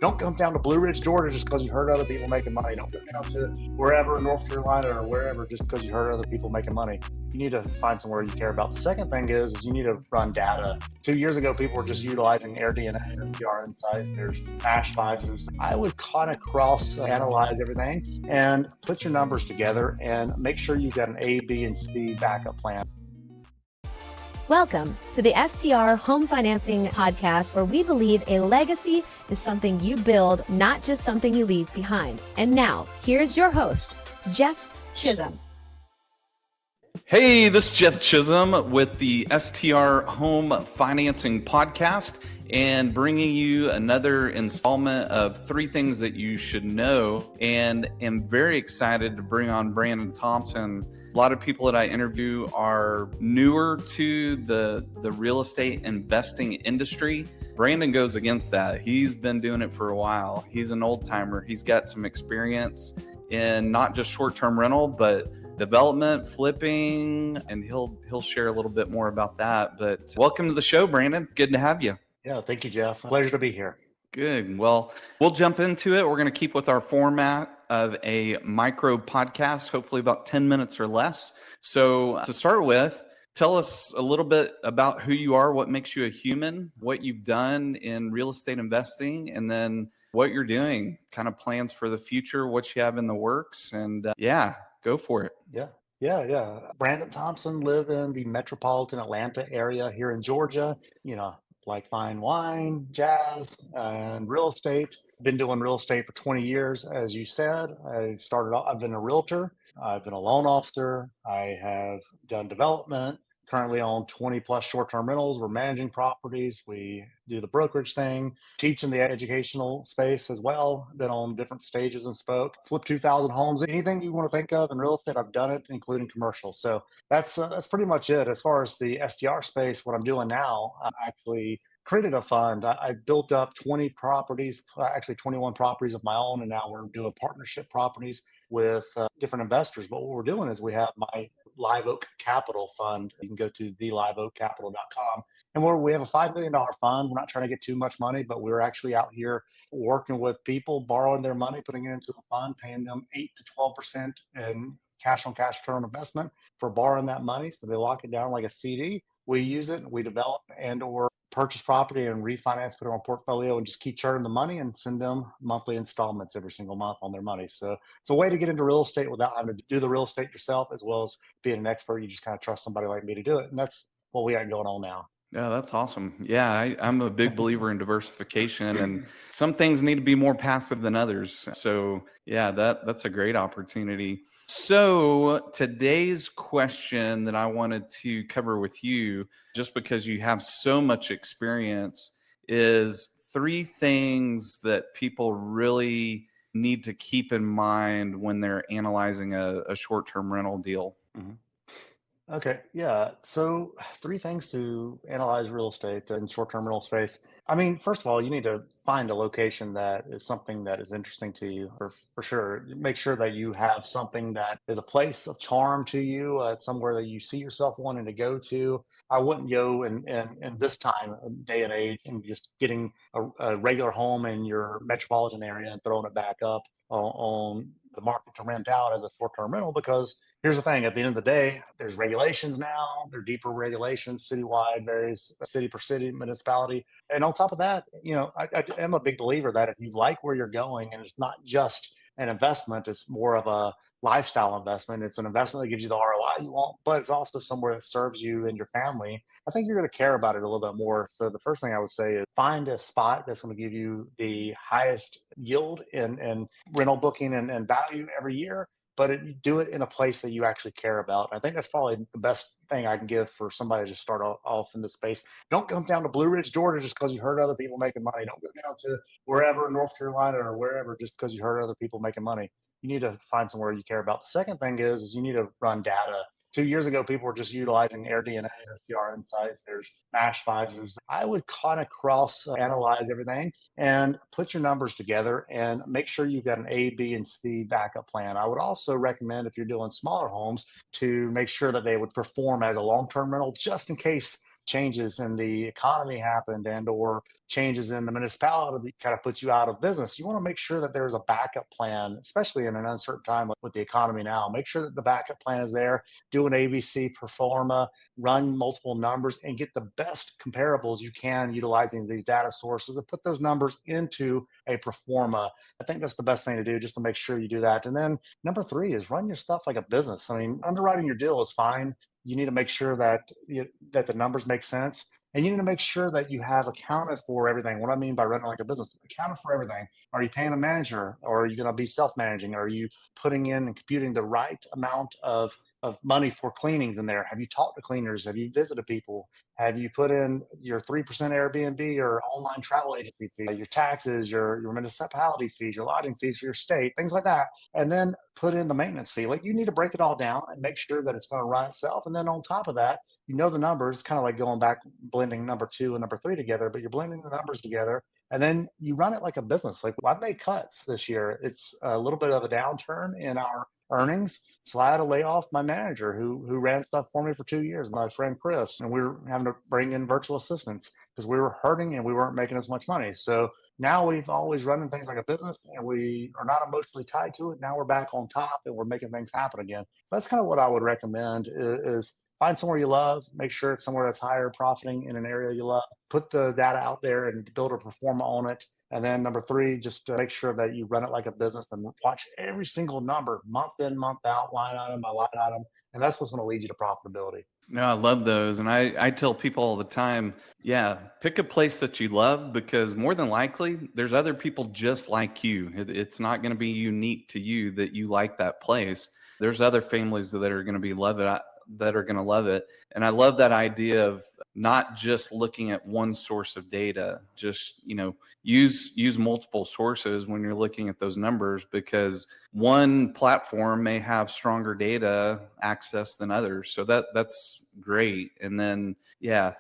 Don't come down to Blue Ridge, Georgia just because you heard other people making money. Don't go down to wherever in North Carolina or wherever just because you heard other people making money. You need to find somewhere you care about. The second thing is you need to run data. 2 years ago, people were just utilizing AirDNA and PR insights. There's MASH visors. I would kind of cross-analyze everything and put your numbers together and make sure you've got an A, B, and C backup plan. Welcome to the STR Home Financing Podcast, where we believe a legacy is something you build, not just something you leave behind. And now, here's your host, Jeff Chisum. Hey, this is Jeff Chisum with the STR Home Financing Podcast and bringing you another installment of 3 things that you should know. And am very excited to bring on Brandon Thompson. A lot of people that I interview are newer to the real estate investing industry. Brandon goes against that. He's been doing it for a while. He's an old timer. He's got some experience in not just short-term rental, but development, flipping, and he'll share a little bit more about that. But welcome to the show, Brandon. Good to have you. Yeah, thank you, Jeff. Pleasure to be here. Good. Well, we'll jump into it. We're going to keep with our format of a micro podcast, hopefully about 10 minutes or less. So to start with, tell us a little bit about who you are, what makes you a human, what you've done in real estate investing, and then what you're doing, kind of plans for the future, what you have in the works, and go for it. Yeah. Brandon Thompson, live in the metropolitan Atlanta area here in Georgia. Like fine wine, jazz, and real estate. Been doing real estate for 20 years, as you said. I've been a realtor. I've been a loan officer. I have done development. Currently own 20 plus short-term rentals. We're managing properties. We do the brokerage thing, teach in the educational space as well. Been on different stages and spoke. Flip 2,000 homes. Anything you want to think of in real estate, I've done it, including commercial. So that's pretty much it. As far as the SDR space, what I'm doing now, I actually created a fund. I built up 20 properties, actually 21 properties of my own, and now we're doing partnership properties with different investors. But what we're doing is we have my Live Oak Capital Fund. You can go to theliveoakcapital.com. And we have a $5 million fund. We're not trying to get too much money, but we're actually out here working with people, borrowing their money, putting it into a fund, paying them 8 to 12% in cash on cash return investment for borrowing that money. So they lock it down like a CD. We use it, we develop and or purchase property and refinance, put it on portfolio, and just keep churning the money and send them monthly installments every single month on their money. So it's a way to get into real estate without having to do the real estate yourself, as well as being an expert. You just kind of trust somebody like me to do it. And that's what we got going on now. Yeah, that's awesome. Yeah, I'm a big believer in diversification, and some things need to be more passive than others. So yeah, that's a great opportunity. So today's question that I wanted to cover with you, just because you have so much experience, is 3 things that people really need to keep in mind when they're analyzing a short-term rental deal. Mm-hmm. Okay, yeah. So 3 things to analyze real estate in short-term rental space. I mean, first of all, you need to find a location that is something that is interesting to you, for sure. Make sure that you have something that is a place of charm to you, somewhere that you see yourself wanting to go to. I wouldn't go in this time, day and age, and just getting a regular home in your metropolitan area and throwing it back up on the market to rent out as a short-term rental, because here's the thing, at the end of the day, there's regulations now, there are deeper regulations citywide, varies city per city, municipality. And on top of that, I am a big believer that if you like where you're going, and it's not just an investment, it's more of a lifestyle investment. It's an investment that gives you the ROI you want, but it's also somewhere that serves you and your family. I think you're going to care about it a little bit more. So the first thing I would say is find a spot that's going to give you the highest yield and rental booking and value every year, but do it in a place that you actually care about. I think that's probably the best thing I can give for somebody to start off in this space. Don't come down to Blue Ridge, Georgia just because you heard other people making money. Don't go down to wherever in North Carolina or wherever just because you heard other people making money. You need to find somewhere you care about. The second thing is you need to run data. 2 years ago, people were just utilizing AirDNA and PR insights. There's MASH visors. I would kind of cross-analyze everything and put your numbers together and make sure you've got an A, B, and C backup plan. I would also recommend, if you're doing smaller homes, to make sure that they would perform as a long-term rental just in case changes in the economy happened and or changes in the municipality kind of puts you out of business, you want to make sure that there's a backup plan, especially in an uncertain time with the economy now. Make sure that the backup plan is there. Do an ABC pro forma, run multiple numbers, and get the best comparables you can utilizing these data sources and put those numbers into a pro forma. I think that's the best thing to do, just to make sure you do that. And then number three is run your stuff like a business. I mean, underwriting your deal is fine. You need to make sure that that the numbers make sense. And you need to make sure that you have accounted for everything. What I mean by running like a business, accounted for everything. Are you paying a manager, or are you going to be self-managing? Are you putting in and computing the right amount of money for cleanings in there? Have you talked to cleaners? Have you visited people? Have you put in your 3% Airbnb or online travel agency fee, your taxes, your municipality fees, your lodging fees for your state, things like that? And then put in the maintenance fee. Like, you need to break it all down and make sure that it's going to run itself. And then on top of that, you know the numbers, kind of like going back, blending number two and number three together, but you're blending the numbers together. And then you run it like a business. Like, I've made cuts this year. It's a little bit of a downturn in our earnings. So I had to lay off my manager who ran stuff for me for 2 years, my friend Chris, and we were having to bring in virtual assistants because we were hurting and we weren't making as much money. So now we've always running things like a business, and we are not emotionally tied to it. Now we're back on top and we're making things happen again. That's kind of what I would recommend is find somewhere you love, make sure it's somewhere that's higher profiting in an area you love, put the data out there and build a pro forma on it. And then number three, just to make sure that you run it like a business and watch every single number, month in, month out, line item by line item. And that's what's going to lead you to profitability. No, I love those. And I tell people all the time, yeah, pick a place that you love, because more than likely there's other people just like you. It's not going to be unique to you that you like that place. There's other families that are going to be that are going to love it. And I love that idea of not just looking at one source of data, just, use multiple sources when you're looking at those numbers, because one platform may have stronger data access than others. So that's great. And then,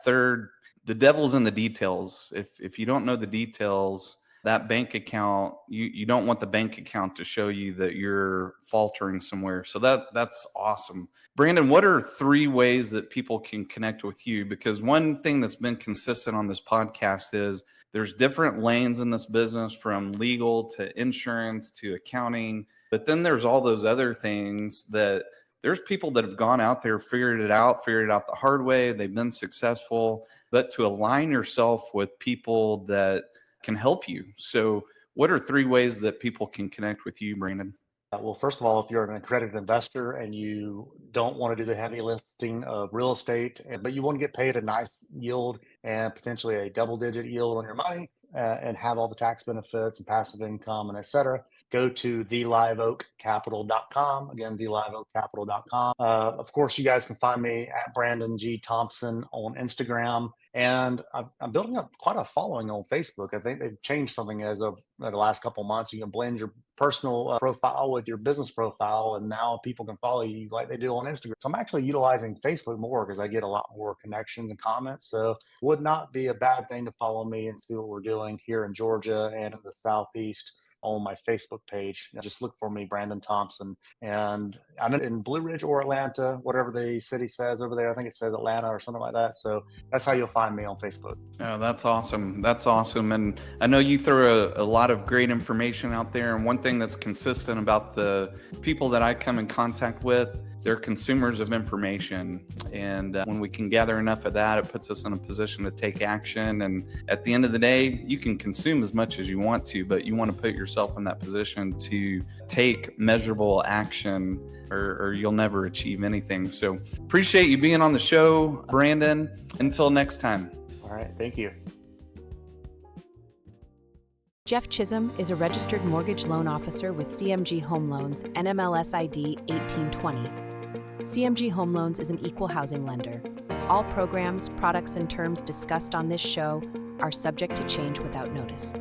third, the devil's in the details. If you don't know the details, that bank account, you don't want the bank account to show you that you're faltering somewhere. So that's awesome. Brandon, what are 3 ways that people can connect with you? Because one thing that's been consistent on this podcast is there's different lanes in this business, from legal to insurance to accounting. But then there's all those other things that there's people that have gone out there, figured it out the hard way. They've been successful. But to align yourself with people that can help you. So what are 3 ways that people can connect with you, Brandon? Well, first of all, if you're an accredited investor and you don't want to do the heavy lifting of real estate, but you want to get paid a nice yield and potentially a double-digit yield on your money, and have all the tax benefits and passive income and et cetera, go to theliveoakcapital.com. Again, theliveoakcapital.com. Of course, you guys can find me at Brandon G. Thompson on Instagram. And I'm building up quite a following on Facebook. I think they've changed something as of the last couple of months. You can blend your personal profile with your business profile, and now people can follow you like they do on Instagram. So I'm actually utilizing Facebook more because I get a lot more connections and comments. So would not be a bad thing to follow me and see what we're doing here in Georgia and in the Southeast on my Facebook page. Just look for me, Brandon Thompson. And I'm in Blue Ridge or Atlanta, whatever the city says over there. I think it says Atlanta or something like that. So that's how you'll find me on Facebook. Oh, that's awesome. That's awesome. And I know you throw a lot of great information out there. And one thing that's consistent about the people that I come in contact with, they're consumers of information. And when we can gather enough of that, it puts us in a position to take action. And at the end of the day, you can consume as much as you want to, but you want to put yourself in that position to take measurable action, or you'll never achieve anything. So appreciate you being on the show, Brandon. Until next time. All right. Thank you. Jeff Chisum is a registered mortgage loan officer with CMG Home Loans, NMLS ID 1820. CMG Home Loans is an equal housing lender. All programs, products, and terms discussed on this show are subject to change without notice.